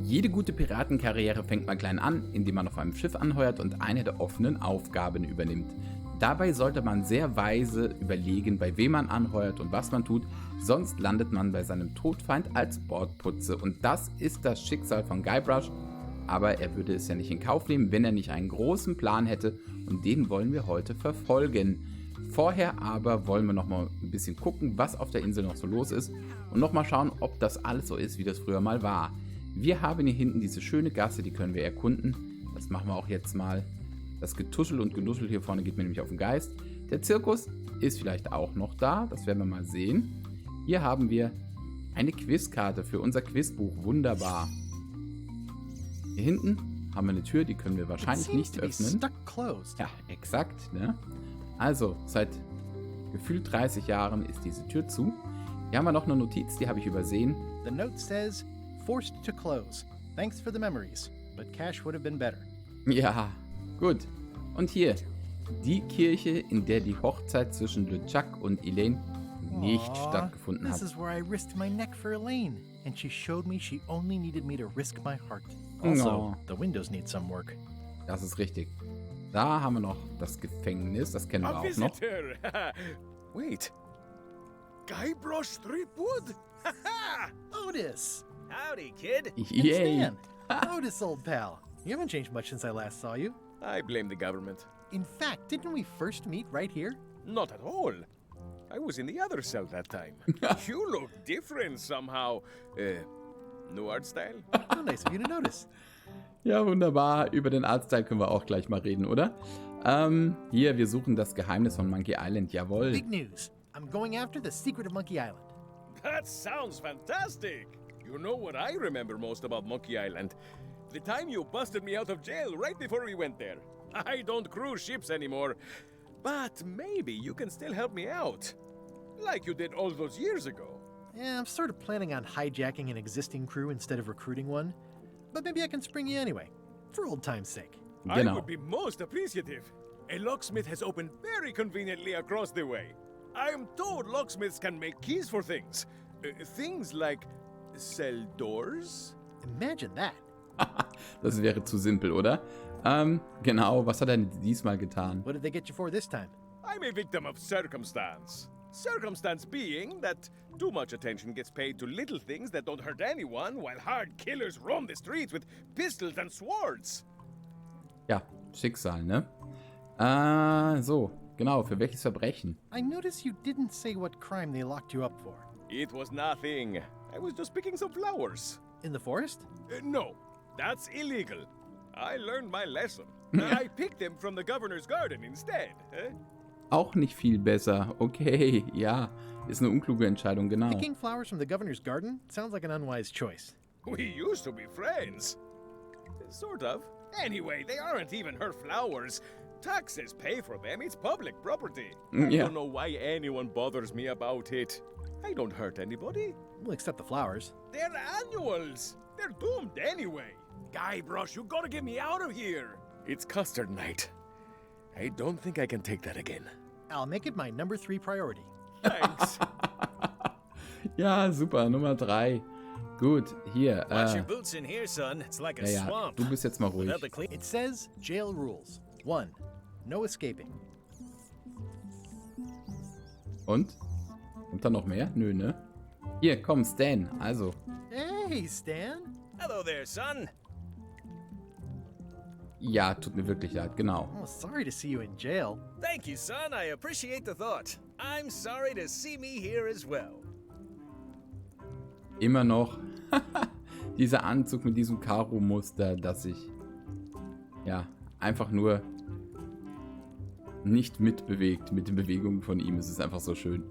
Jede gute Piratenkarriere fängt mal klein an, indem man auf einem Schiff anheuert und eine der offenen Aufgaben übernimmt. Dabei sollte man sehr weise überlegen, bei wem man anheuert und was man tut, sonst landet man bei seinem Todfeind als Bordputze. Und das ist das Schicksal von Guybrush, aber er würde es ja nicht in Kauf nehmen, wenn er nicht einen großen Plan hätte, und den wollen wir heute verfolgen. Vorher aber wollen wir nochmal ein bisschen gucken, was auf der Insel noch so los ist und nochmal schauen, ob das alles so ist, wie das früher mal war. Wir haben hier hinten diese schöne Gasse, die können wir erkunden. Das machen wir auch jetzt mal. Das Getuschel und Genuschel hier vorne geht mir nämlich auf den Geist. Der Zirkus ist vielleicht auch noch da, das werden wir mal sehen. Hier haben wir eine Quizkarte für unser Quizbuch, wunderbar. Hier hinten haben wir eine Tür, die können wir wahrscheinlich nicht öffnen. Ja, exakt, ne? Also, seit gefühlt 30 Jahren ist diese Tür zu. Hier haben wir noch eine Notiz, die habe ich übersehen. The note says, forced to close. Thanks for the memories, but cash would have been better. Ja, gut. Und hier, die Kirche, in der die Hochzeit zwischen LeChuck und Elaine nicht stattgefunden hat. This is where I risked my neck for Elaine, and she showed me she only needed me to risk my heart. Also, the windows need some work. Das ist richtig. Da haben wir noch das Gefängnis, das kennen wir auch noch. Wait. Guybrush Threepwood? Otis! Howdy, kid. Yay! Stan. Otis, old pal. You haven't changed much since I last saw you. I blame the government. In fact, didn't we first meet right here? Not at all. I was in the other cell that time. You look different somehow. New art style? Oh, nice of you to notice. Ja, wunderbar. Über den Artstyle können wir auch gleich mal reden, oder? Hier, wir suchen das Geheimnis von Monkey Island. Jawohl. Big news. I'm going after the secret of Monkey Island. That sounds fantastic. You know what I remember most about Monkey Island? The time you busted me out of jail right before we went there. I don't cruise ships anymore. But maybe you can still help me out. Like you did all those years ago. Yeah, I'm sort of planning on hijacking an existing crew instead of recruiting one. But maybe I can spring you anyway, for old time's sake. Genau. I would be most appreciative. A locksmith has opened very conveniently across the way. I am told locksmiths can make keys for things. Things like cell doors. Imagine that. Das wäre zu simpel, oder? Genau, was hat er diesmal getan? What did they get you for this time? I'm a victim of circumstance. Circumstance being that too much attention gets paid to little things that don't hurt anyone, while hard killers roam the streets with pistols and swords. Ja, Schicksal, ne? So, genau, für welches Verbrechen? I notice you didn't say what crime they locked you up for. It was nothing. I was just picking some flowers. In the forest? No, that's illegal. I learned my lesson. I picked them from the governor's garden instead. Auch nicht viel besser. Okay, ja, ist eine unkluge Entscheidung, genau. Picking flowers from the governor's garden sounds like an unwise choice. We used to be friends. Sort of. Anyway, they aren't even her flowers. Taxes pay for them. It's public property. I don't know why anyone bothers me about it. I don't hurt anybody. Well, except the flowers. They're annuals. They're doomed anyway. Guybrush, you gotta get me out of here. It's custard night. I don't think I can take that again. I'll make it my number 3 priority. Thanks. Ja, super, Nummer 3. Gut, hier. Watch your boots in here, son. It's like a swamp. Du bist jetzt mal ruhig. It says jail rules. 1. No escaping. Und? Kommt da noch mehr? Nö, ne? Hier, komm, Stan. Also. Hey, Stan. Hello there, son. Ja, tut mir wirklich leid, genau. Oh, sorry to see you in jail. Thank you, son. I appreciate the thought. I'm sorry to see me here as well. Immer noch dieser Anzug mit diesem Karo-Muster, das ich ja einfach nur nicht mitbewegt mit den Bewegungen von ihm. Es ist einfach so schön.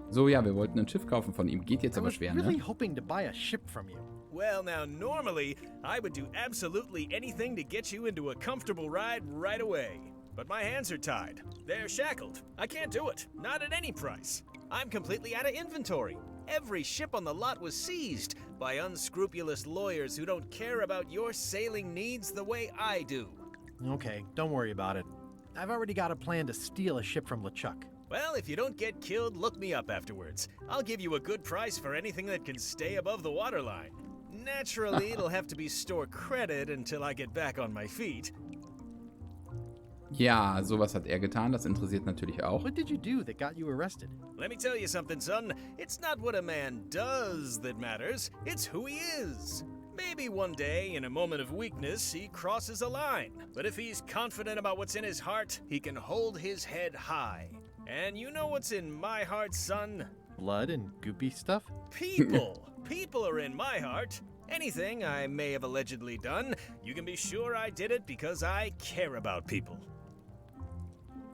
So, ja, wir wollten ein Schiff kaufen von ihm. Geht jetzt aber schwer, ne? I was really hoping to buy a ship from you. Well, now, normally, I would do absolutely anything to get you into a comfortable ride right away. But my hands are tied. They're shackled. I can't do it. Not at any price. I'm completely out of inventory. Every ship on the lot was seized by unscrupulous lawyers who don't care about your sailing needs the way I do. Okay, don't worry about it. I've already got a plan to steal a ship from LeChuck. Well, if you don't get killed, look me up afterwards. I'll give you a good price for anything that can stay above the waterline. Naturally, it'll have to be store credit until I get back on my feet. Ja, sowas hat er getan. Das interessiert natürlich auch. What did you do that got you arrested? Let me tell you something, son. It's not what a man does that matters, it's who he is. Maybe one day, in a moment of weakness, he crosses a line. But if he's confident about what's in his heart, he can hold his head high. And you know what's in my heart, son? Blood and goopy stuff? People! People are in my heart. Anything I may have allegedly done, you can be sure I did it because I care about people.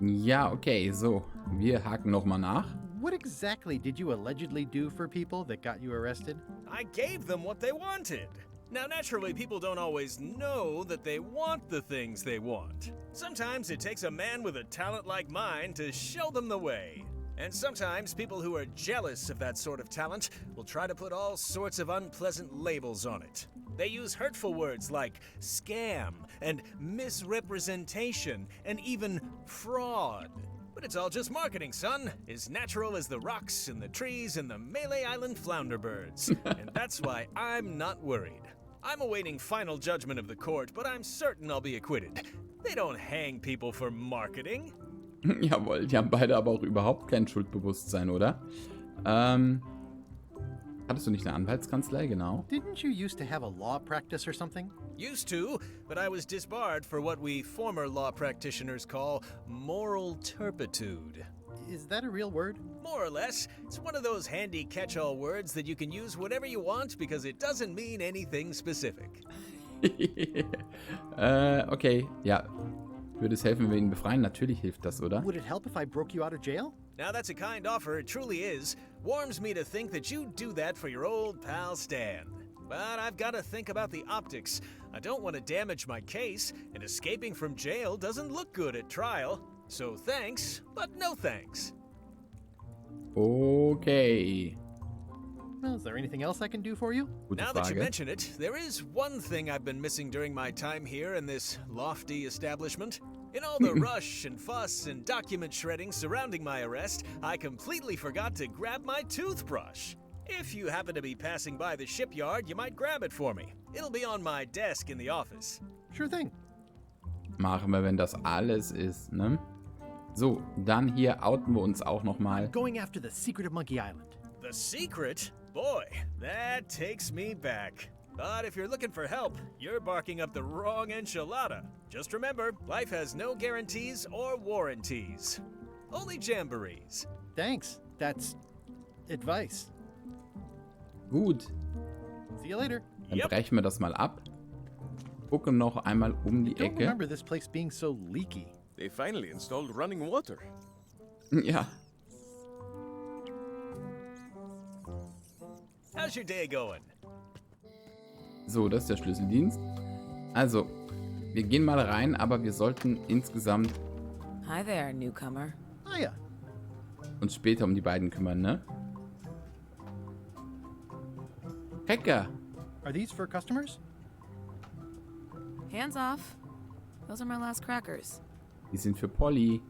Ja, okay, so. Wir haken nochmal nach. What exactly did you allegedly do for people that got you arrested? I gave them what they wanted. Now, naturally, people don't always know that they want the things they want. Sometimes it takes a man with a talent like mine to show them the way. And sometimes people who are jealous of that sort of talent will try to put all sorts of unpleasant labels on it. They use hurtful words like scam and misrepresentation and even fraud. But it's all just marketing, son. As natural as the rocks and the trees and the Mêlée Island flounder birds. And that's why I'm not worried. I'm awaiting final judgment of the court, but I'm certain I'll be acquitted. They don't hang people for marketing. Jawohl, die haben beide aber auch überhaupt kein Schuldbewusstsein, oder? Hattest du nicht eine Anwaltskanzlei, genau? Didn't you used to have a law practice or something? Used to, but I was disbarred for what we former law practitioners call moral turpitude. Is that a real word? More or less. It's one of those handy catch-all words that you can use whatever you want because it doesn't mean anything specific. Okay, ja. Würde es helfen, wenn wir ihn befreien? Natürlich hilft das, oder? Would it help if I broke you out of jail? Now that's a kind offer, it truly is. Warms me to think that you'd do that for your old pal Stan. But I've got to think about the optics. I don't want to damage my case, and escaping from jail doesn't look good at trial. So thanks, but no thanks. Okay. Well, is there anything else I can do for you? Gute Now that you Frage. mention it, there is one thing I've been missing during my time here in this lofty establishment. In all the rush and fuss and document shredding surrounding my arrest, I completely forgot to grab my toothbrush. If you happen to be passing by the shipyard, you might grab it for me. It'll be on my desk in the office. Sure thing. Machen wir, wenn das alles ist, ne? So, dann hier outen wir uns auch nochmal. Going after the secret of Monkey Island. The secret? Boy, that takes me back. But if you're looking for help, you're barking up the wrong enchilada. Just remember, life has no guarantees or warranties. Only jamborees. Thanks. That's advice. Gut, See you later. dann Yep. brechen wir das mal ab. Gucken noch einmal um die Don't Ecke. remember this place being so leaky. They finally installed running water. Ja, How's your day going? so, das ist der Schlüsseldienst. Also, wir gehen mal rein, aber wir sollten insgesamt Hi there, newcomer. Hiya. uns später um die beiden kümmern, ne? Hacker! Are these for customers? Hands off. Those are my last crackers. Die sind für Polly.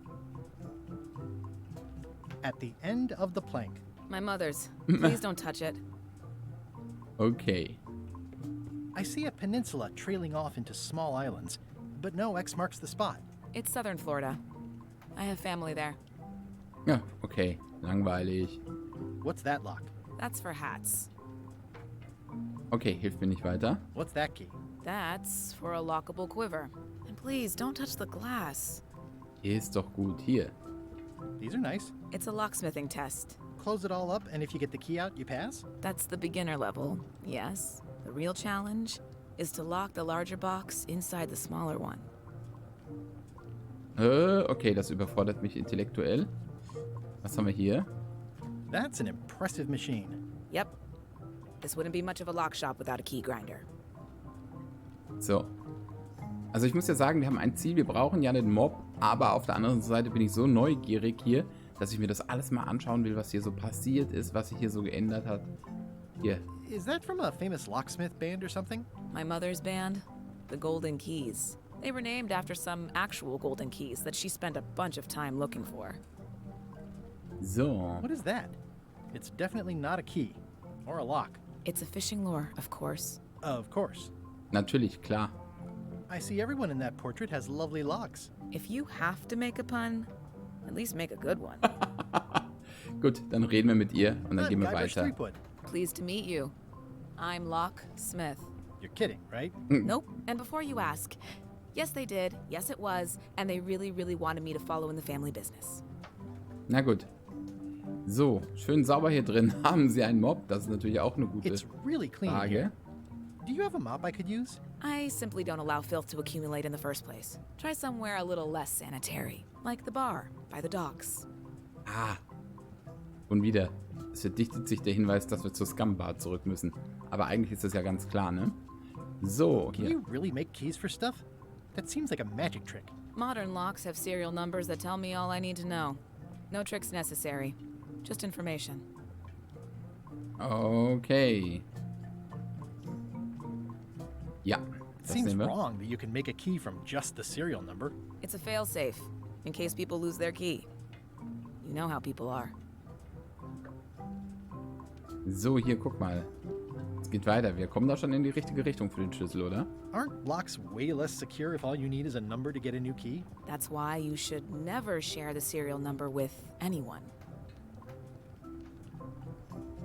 At the end of the plank. My mother's. Please don't touch it. Okay. I see a peninsula trailing off into small islands, but no X marks the spot. It's southern Florida. I have family there. Ja, okay. Langweilig. What's that lock? That's for hats. Okay, hilft mir nicht weiter. What's that key? That's for a lockable quiver. And please, don't touch the glass. Hier ist doch gut. Hier. These are nice. It's a locksmithing test. Close it all up, and if you get the key out, you pass? That's the beginner level, yes. The real challenge is to lock the larger box inside the smaller one. Okay, das überfordert mich intellektuell. Was haben wir hier? That's an impressive machine. Yep. This wouldn't be much of a lock shop without a key grinder. So. Also ich muss ja sagen, wir haben ein Ziel, wir brauchen ja einen Mob, aber auf der anderen Seite bin ich so neugierig hier, dass ich mir das alles mal anschauen will, was hier so passiert ist, was sich hier so geändert hat. Hier. Is that from a famous locksmith band or something? My mother's band, the Golden Keys. They were named after some actual golden keys that she spent a bunch of time looking for. So. What is that? It's definitely not a key. Or a lock. It's a fishing lure, of course. Of course. Natürlich, klar. I see everyone in that portrait has lovely locks. If you have to make a pun, at least make a good one. Gut, dann reden wir mit ihr und dann gehen wir Guybrush weiter. Threepwood. Pleased to meet you. I'm Locke Smith. You're kidding, right? Nope. And before you ask, yes, they did. Yes, it was. And they really, really wanted me to follow in the family business. Na gut. So, schön sauber hier drin. Haben Sie einen Mob? Das ist natürlich auch eine gute It's really clean in Frage. here. Do you have a mop I could use? I simply don't allow filth to accumulate in the first place. Try somewhere a little less sanitary, like the bar by the docks. Ah. Und wieder. Es verdichtet sich der Hinweis, dass wir zur Scum-Bar zurück müssen. Aber eigentlich ist das ja ganz klar, ne? So, Can hier. you really make keys for stuff? That seems like a magic trick. Modern locks have serial numbers that tell me all I need to know. No tricks necessary. Just information. Okay. Ja, It das seems nehmen wir. wrong that you can make a key from just the serial number. It's a failsafe, in case people lose their key. You know how people are. So, hier, guck mal. Es geht weiter. Wir kommen da schon in die richtige Richtung für den Schlüssel, oder? Aren't locks way less secure if all you need is a number to get a new key? That's why you should never share the serial number with anyone.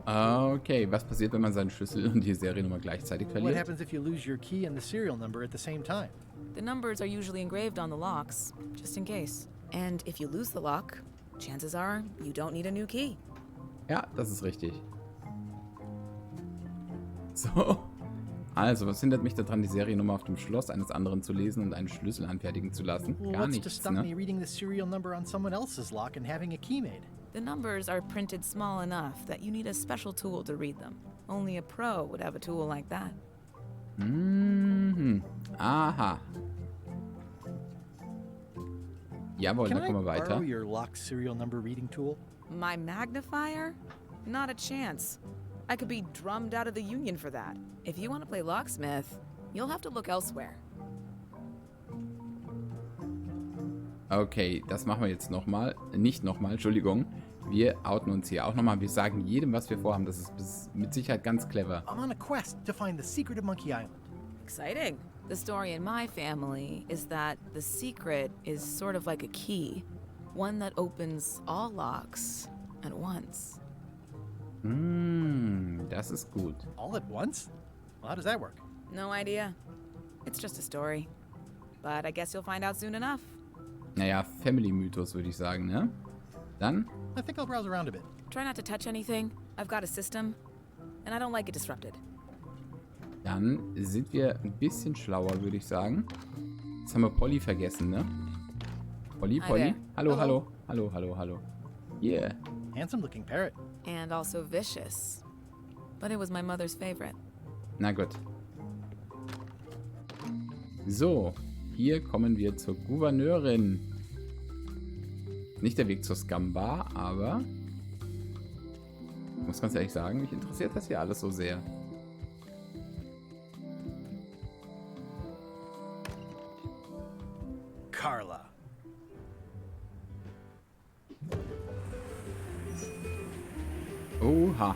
Okay, was passiert, wenn man seinen Schlüssel und die Seriennummer gleichzeitig What verliert? happens if you lose your key and the serial number at the same time? The numbers are usually engraved on the locks, just in case. And if you lose the lock, chances are you don't need a new key. Ja, das ist richtig. So. Also, was hindert mich daran, die Seriennummer auf dem Schloss eines anderen zu lesen und einen Schlüssel anfertigen zu lassen? Well, Gar what's to nichts, stop me ne? reading the serial number on someone else's lock and having a key made? The numbers are printed small enough that you need a special tool to read them. Only a pro would have a tool like that. Mhm. Aha. Jawohl, Can dann I kommen wir borrow weiter. your lock serial number reading tool? My magnifier? Not a chance. I could be drummed out of the union for that. If you want to play locksmith, you'll have to look elsewhere. Okay, das machen wir jetzt nochmal. Nicht nochmal, Entschuldigung. Wir outen uns hier auch nochmal. Wir sagen jedem, was wir vorhaben. Das ist mit Sicherheit ganz clever. I'm on a quest to find the secret of Monkey Island. Exciting. The story in my family is that the secret is sort of like a key, one that opens all locks at once. Das ist gut. All at once? Well, how does that work? No idea. It's just a story. But I guess you'll find out soon enough. Naja, Family-Mythos würde ich sagen, ne? Dann, I think I'll browse around a bit. Try not to touch anything. I've got a system, and I don't like it disrupted. dann sind wir ein bisschen schlauer, würde ich sagen. Jetzt haben wir Polly vergessen, ne? Polly, Hi Polly. there. Hallo, Hello. hallo. Hallo, hallo, hallo. Yeah. Handsome looking parrot. And also vicious. But it was my mother's favorite. Na gut. So, hier kommen wir zur Gouverneurin. Nicht der Weg zur Scum-Bar, aber ich muss ganz ehrlich sagen, mich interessiert das hier alles so sehr. Carla. Oha.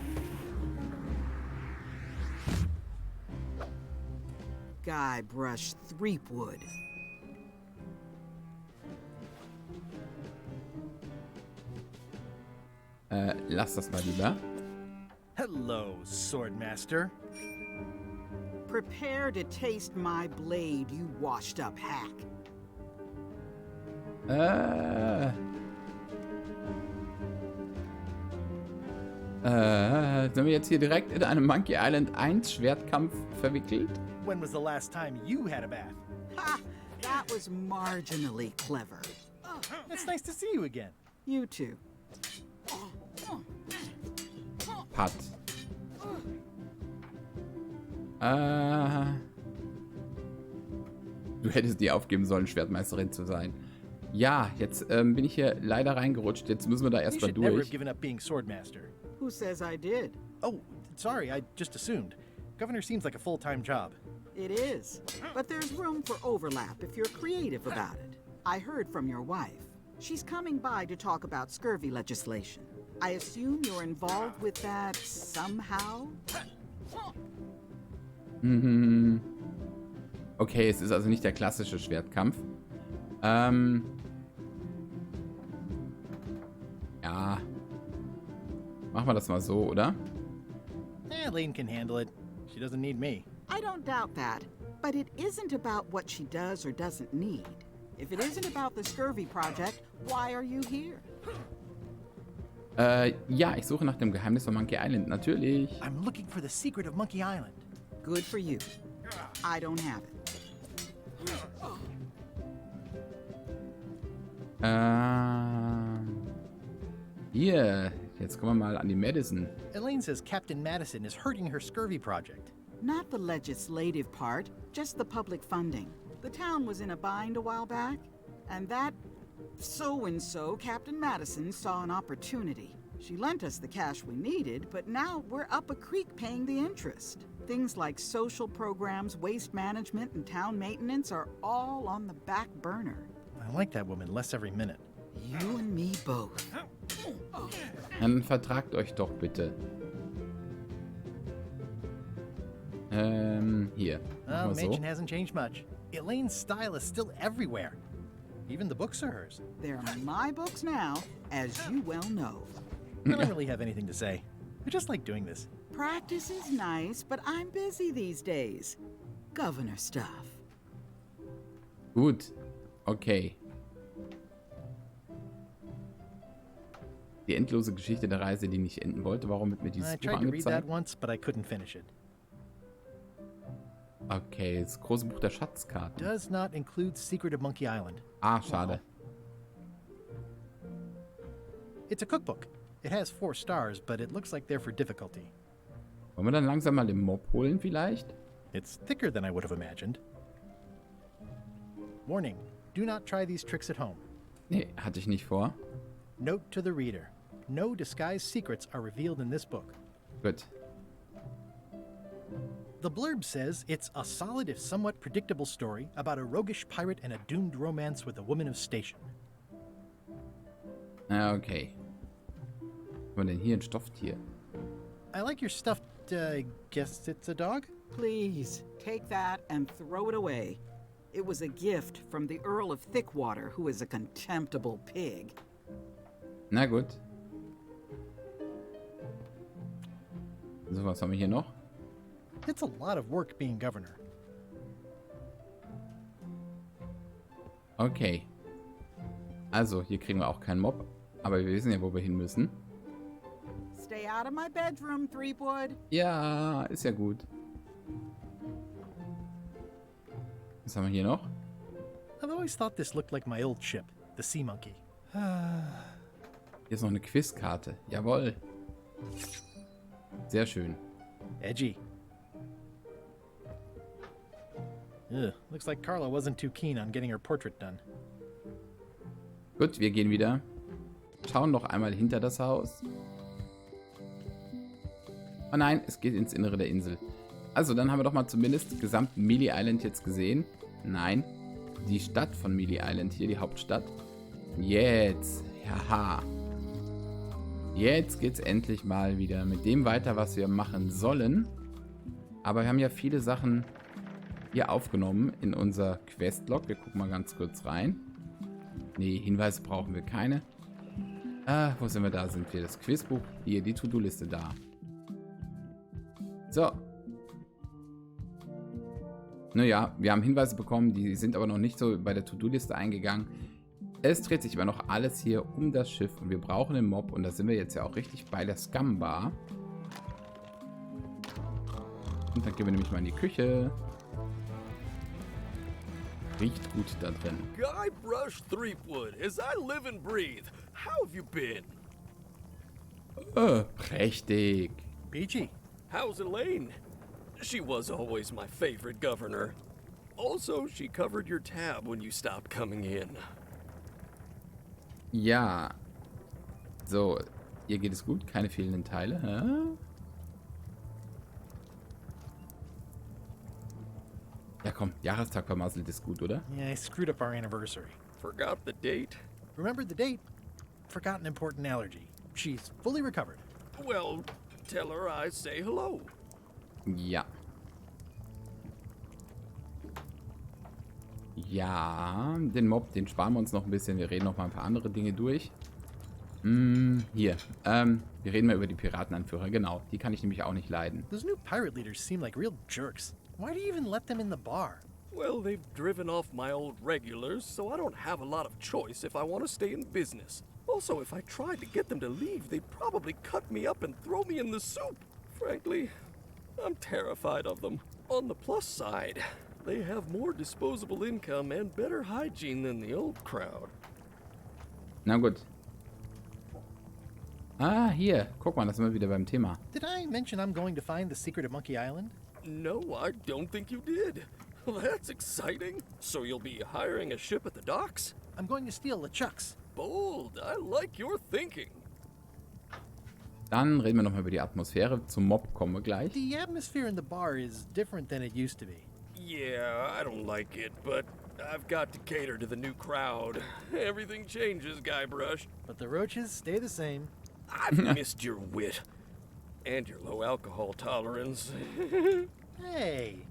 Guybrush Threepwood. Lass das mal lieber. Hello, Swordmaster. Prepare to taste my blade, you washed up hack. Sind wir jetzt hier direkt in einem Monkey Island 1 Schwertkampf verwickelt? When was the last time you had a bath? Ha! That was marginally clever. It's nice to see you again. You too. Pat. Du hättest nie aufgeben sollen, Schwertmeisterin zu sein. Ja, jetzt bin ich hier leider reingerutscht. Jetzt müssen wir da You erstmal should never have durch. given up being Swordmaster. Who says I did? Oh, sorry, I just assumed. Governor seems like a full-time job. It is. But there's room for overlap if you're creative about it. I heard from your wife. She's coming by to talk about scurvy legislation. I assume you're involved with that somehow? Okay, es ist also nicht der klassische Schwertkampf. Ja. Machen wir das mal so, oder? Elaine can handle it. She doesn't need me. I don't doubt that, but it isn't about what she does or doesn't need. If it isn't about the Scurvy Project, why are you here? Ja, ich suche nach dem Geheimnis von Monkey Island, natürlich. I'm looking for the secret of Monkey Island. Good for you. I don't have it. Hier, jetzt kommen wir mal an die Madison. Elaine says Captain Madison is hurting her scurvy project. Not the legislative part, just the public funding. The town was in a bind a while back, and that so-and-so, Captain Madison, saw an opportunity. She lent us the cash we needed, but now we're up a creek paying the interest. Things like social programs, waste management, and town maintenance are all on the back burner. I like that woman less every minute. You and me both. Dann vertragt euch doch bitte. Hier. Well, Machen wir so. Mansion hasn't changed much. Elaine's style is still everywhere. Even the books are hers. They're my books now, as you well know. I don't really have anything to say. I just like doing this. Practice is nice, but I'm busy these days. Governor stuff. Gut. Okay. Die endlose Geschichte der Reise, die nicht enden wollte. Warum wird mir dieses I Buch tried to read that angezeigt? once, but I couldn't finish it. Okay, das große Buch der Schatzkarten. Does not include Secret of Monkey Island. Ah, schade. It's a cookbook. It has 4 stars, but it looks like they're for difficulty. Wollen wir dann langsam mal den Mob holen vielleicht? It's thicker than I would have imagined. Warning, do not try these tricks at home. Nee, hatte ich nicht vor. Note to the reader. No disguised secrets are revealed in this book. Gut. The blurb says it's a solid if somewhat predictable story about a roguish pirate and a doomed romance with a woman of station. Ah, okay. Was haben wir denn hier? Ein Stofftier. I like your stuffed, guess it's a dog? Please, take that and throw it away. It was a gift from the Earl of Thickwater, who is a contemptible pig. Na gut. So, was haben wir hier noch? It's a lot of work being governor. Okay. Also, hier kriegen wir auch keinen Mob. Aber wir wissen ja, wo wir hin müssen. Stay out of my bedroom, Threepwood. Ja, ist ja gut. Was haben wir hier noch? I've always thought this looked like my old ship, the Sea Monkey. Hier ist noch eine Quizkarte. Jawohl. Sehr schön. Edgy. Ugh, looks like Carla wasn't too keen on getting her portrait done. Gut, wir gehen wieder. Schauen noch einmal hinter das Haus. Oh nein, es geht ins Innere der Insel. Also, dann haben wir doch mal zumindest gesamt Mêlée Island jetzt gesehen. Nein, die Stadt von Mêlée Island hier, die Hauptstadt. Jetzt, haha. Jetzt geht's endlich mal wieder mit dem weiter, was wir machen sollen. Aber wir haben ja viele Sachen hier aufgenommen in unser Questlog. Wir gucken mal ganz kurz rein. Nee, Hinweise brauchen wir keine. Wo sind wir? Da sind wir. Das Quizbuch. Hier, die To-Do-Liste da. So. Naja, wir haben Hinweise bekommen, die sind aber noch nicht so bei der To-Do-Liste eingegangen. Es dreht sich aber noch alles hier um das Schiff und wir brauchen den Mob und da sind wir jetzt ja auch richtig bei der Scum-Bar. Und dann gehen wir nämlich mal in die Küche. Riecht gut da drin. Guybrush Threepwood, as I live and breathe. How have you been? Prächtig. Peachy. How's Elaine? She was always my favorite governor. Also, she covered your tab when you stopped coming in. Ja. So, ihr geht es gut? Keine fehlenden Teile? Hä? Ja komm, Jahrestag vermasselt ist gut, oder? Yeah, I screwed up our anniversary. Forgot the date? Remembered the date? Forgot an important allergy. She's fully recovered. Well, tell her I say hello. Ja. Ja, den Mob, den sparen wir uns noch ein bisschen. Wir reden noch mal ein paar andere Dinge durch. Hier. Wir reden mal über die Piratenanführer. Genau, die kann ich nämlich auch nicht leiden. Those new pirate leaders seem like real jerks. Why do you even let them in the bar? Well, they've driven off my old regulars, so I don't have a lot of choice if I want to stay in business. Also, if I tried to get them to leave, they'd probably cut me up and throw me in the soup. Frankly, I'm terrified of them. On the plus side, they have more disposable income and better hygiene than the old crowd. Na gut. Ah, hier. Guck mal, da sind wir wieder beim Thema. Did I mention I'm going to find the secret of Monkey Island? No, I don't think you did. Well, that's exciting. So you'll be hiring a ship at the docks? I'm going to steal LeChuck's. Bold. I like your thinking. Dann reden wir nochmal über die Atmosphäre. Zum Mob kommen wir gleich. The atmosphere in the bar is different than it used to be. Yeah, I don't like it, but I've got to cater to the new crowd. Everything changes, Guybrush. But the roaches stay the same. I've missed your wit. And your low alcohol tolerance. Hey,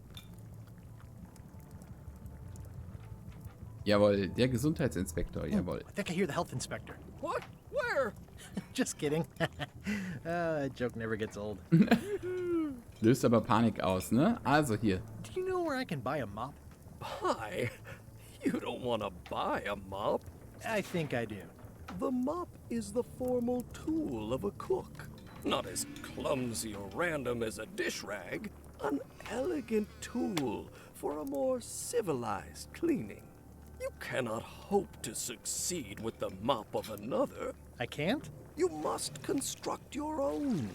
Jawohl, der Gesundheitsinspektor, jawohl. I think I hear the health inspector. What? Where? Just kidding. That joke never gets old. Löst aber Panik aus, ne? Also hier. Do you know where I can buy a mop? Buy? You don't want to buy a mop. I think I do. The mop is the formal tool of a cook. Not as clumsy or random as a dish rag. An elegant tool for a more civilized cleaning. You cannot hope to succeed with the mop of another. I can't? You must construct your own.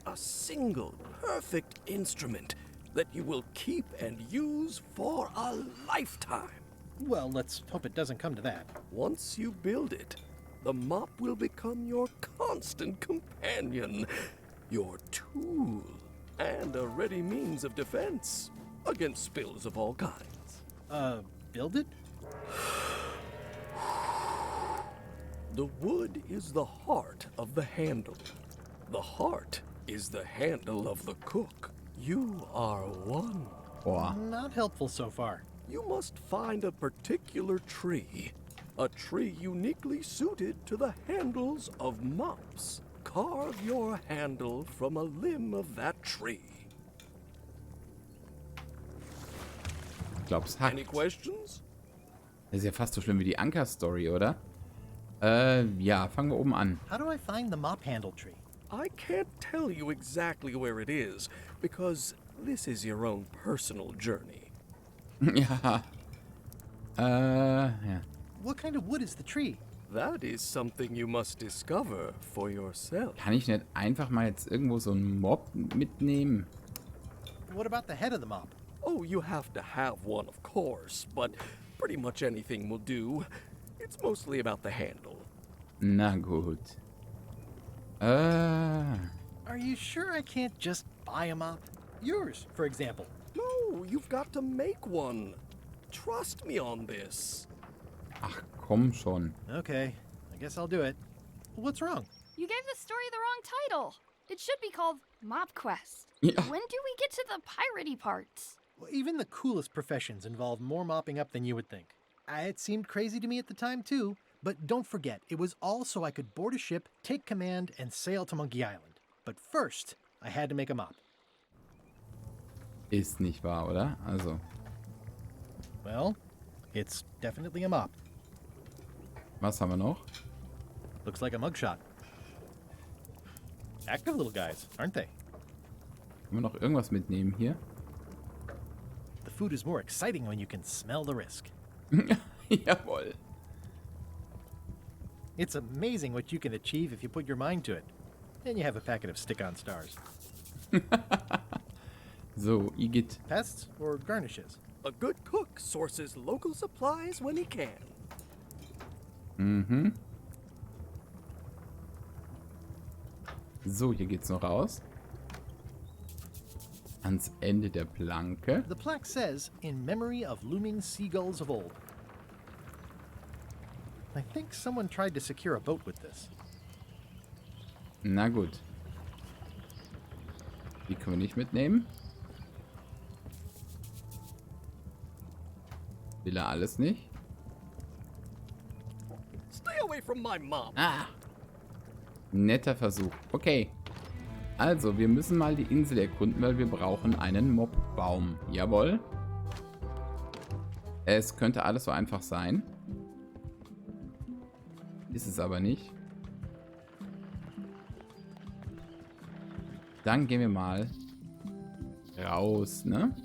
A single, perfect instrument that you will keep and use for a lifetime. Well, let's hope it doesn't come to that. Once you build it, the mop will become your constant companion, your tool, and a ready means of defense against spills of all kinds. Build it? The wood is the heart of the handle. The heart is the handle of the cook. You are one. Boah. Not helpful so far. You must find a particular tree. A tree uniquely suited to the handles of mops. Carve your handle from a limb of that tree. Ich glaub's hackt. Any questions? Das ist ja fast so schlimm wie die Anker-Story, oder? Ja, fangen wir oben an. How do I find the mop handle tree? I can't tell you exactly where it is, because this is your own personal journey. Ja. Ja. What kind of wood is the tree? That is something you must discover for yourself. Kann ich nicht einfach mal jetzt irgendwo so einen Mob mitnehmen? What about the head of the mop? Oh, you have to have one, of course, but pretty much anything will do. It's mostly about the handle. Na gut. Are you sure I can't just buy a mop? Yours, for example. No, you've got to make one. Trust me on this. Ach, komm schon. Okay, I guess I'll do it. What's wrong? You gave the story the wrong title. It should be called Mop Quest. Ja. When do we get to the piratey parts? Well, even the coolest professions involve more mopping up than you would think. It seemed crazy to me at the time, too. But don't forget, it was all so I could board a ship, take command, and sail to Monkey Island. But first, I had to make a mop. Ist nicht wahr, oder? Also, Well, it's definitely a mop. was haben wir noch? Looks like a mugshot. Active little guys, aren't they? Können wir noch irgendwas mitnehmen hier? The food is more exciting when you can smell the risk. Jawohl. It's amazing what you can achieve if you put your mind to it. And you have a packet of stick-on stars. So, Igitt. Pests or garnishes? A good cook sources local supplies when he can. Mhm. So, hier geht's noch raus. Ans Ende der Planke. The plaque says, in memory of looming seagulls of old. I think someone tried to secure a boat with this. Na gut. Die können wir nicht mitnehmen. Will er alles nicht? Stay away from my mom. Ah! Netter Versuch. Okay. Also, wir müssen mal die Insel erkunden, weil wir brauchen einen Mobbaum. Jawohl. Es könnte alles so einfach sein. Ist es aber nicht. Dann gehen wir mal raus, ne?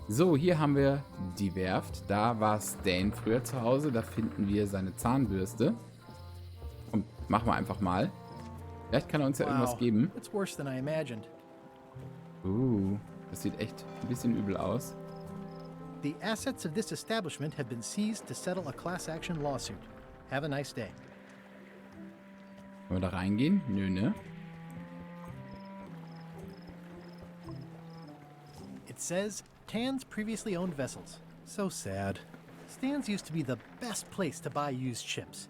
So, hier haben wir die Werft. Da war Stan früher zu Hause. Da finden wir seine Zahnbürste. Und machen wir einfach mal. Vielleicht kann er uns ja irgendwas geben. It's worse than I imagined. Das sieht echt ein bisschen übel aus. The assets of this establishment have been seized to settle a class action lawsuit. Have a nice day. Wollen wir da reingehen? Nö, ne? It says Tan's previously owned vessels. So sad. Stan's used to be the best place to buy used ships.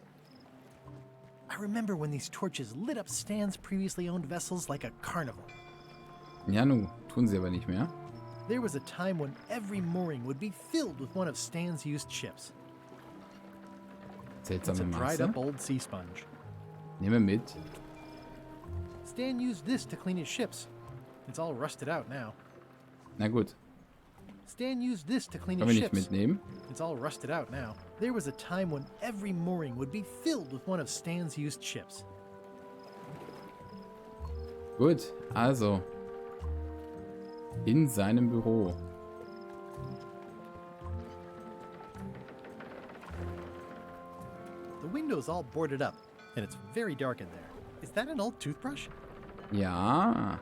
I remember when these torches lit up Stan's previously owned vessels like a carnival. Ja, nu, tun sie aber nicht mehr. There was a time when every mooring would be filled with one of Stan's used ships. It's a Seltsame dried Masse. up old sea sponge. Nehmen wir mit. Stan used this to clean his ships. It's all rusted out now. Na gut, Stan used this to clean können his wir nicht ships. mitnehmen. It's all rusted out now. There was a time when every mooring would be filled with one of Stan's used ships. Gut, also. In seinem Büro. The window's all boarded up, and it's very dark in there. Is that an old toothbrush? Ja.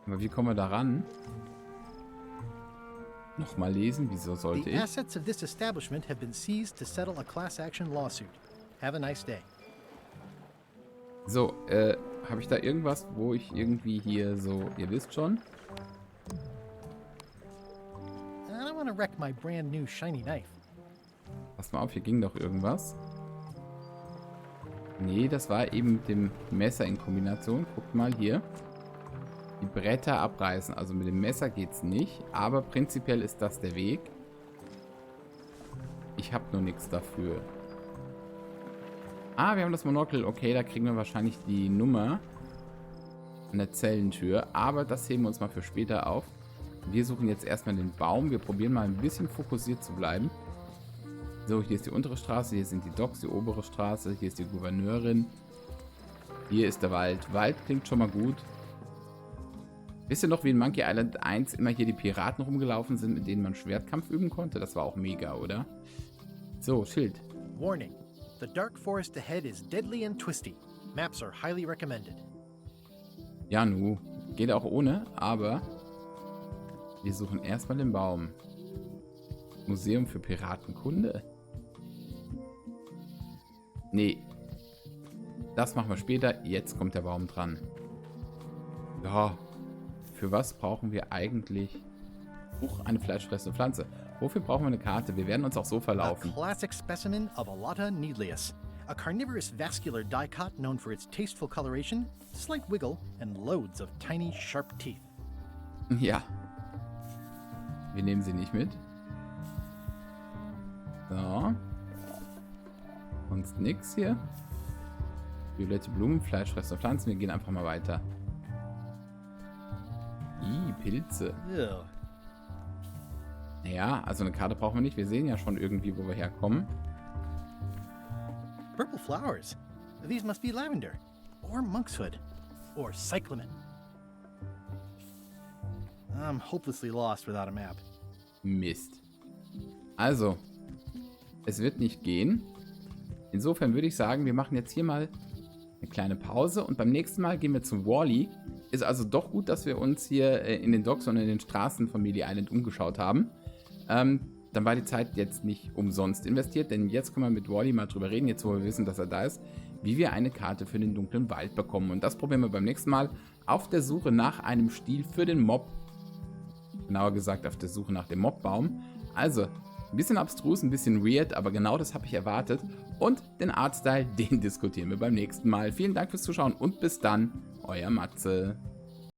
Aber wie kommen wir da ran? Nochmal lesen, wieso sollte The ich? assets of this establishment have been seized to settle a class action lawsuit. Have a nice day. So, habe ich da irgendwas, wo ich irgendwie hier so, ihr wisst schon? I don't want to wreck my brand new shiny knife. Pass mal auf, hier ging doch irgendwas. Nee, das war eben mit dem Messer in Kombination. Guckt mal hier. Die Bretter abreißen. Also mit dem Messer geht's nicht. Aber prinzipiell ist das der Weg. Ich habe nur nichts dafür. Ah, wir haben das Monokel. Okay, da kriegen wir wahrscheinlich die Nummer an der Zellentür. Aber das heben wir uns mal für später auf. Wir suchen jetzt erstmal den Baum. Wir probieren mal ein bisschen fokussiert zu bleiben. So, hier ist die untere Straße, hier sind die Docks, die obere Straße, hier ist die Gouverneurin. Hier ist der Wald. Wald klingt schon mal gut. Wisst ihr noch, wie in Monkey Island 1 immer hier die Piraten rumgelaufen sind, mit denen man Schwertkampf üben konnte? Das war auch mega, oder? So, Schild. Warning. The dark forest ahead is deadly and twisty. Maps are highly recommended. Ja, nu. Geht auch ohne, aber wir suchen erstmal den Baum. Museum für Piratenkunde? Nee. Das machen wir später. Jetzt kommt der Baum dran. Ja. Für was brauchen wir eigentlich? Eine fleischfressende Pflanze. Wofür brauchen wir eine Karte? Wir werden uns auch so A verlaufen. classic specimen of Alata needlius. A carnivorous vascular dicot known for its tasteful coloration, slight wiggle, and loads of tiny, sharp teeth. Ja. Wir nehmen sie nicht mit. So. Sonst nix hier. Violette Blumen, fleischfressende Pflanzen. Wir gehen einfach mal weiter. Pilze. Ugh. Naja, also eine Karte brauchen wir nicht. Wir sehen ja schon irgendwie, wo wir herkommen. Purple flowers. These must be lavender, or monkshood, or cyclamen. I'm hopelessly lost without a map. Mist. Also, es wird nicht gehen. Insofern würde ich sagen, wir machen jetzt hier mal eine kleine Pause und beim nächsten Mal gehen wir zu Wall-E. Ist also doch gut, dass wir uns hier in den Docks und in den Straßen von Mêlée Island umgeschaut haben. Dann war die Zeit jetzt nicht umsonst investiert, denn jetzt können wir mit Wall-E mal drüber reden, jetzt wo wir wissen, dass er da ist, wie wir eine Karte für den dunklen Wald bekommen. Und das probieren wir beim nächsten Mal auf der Suche nach einem Stiel für den Mob. Genauer gesagt auf der Suche nach dem Mobbaum. Also, ein bisschen abstrus, ein bisschen weird, aber genau das habe ich erwartet. Und den Artstyle, den diskutieren wir beim nächsten Mal. Vielen Dank fürs Zuschauen und bis dann, euer Matze.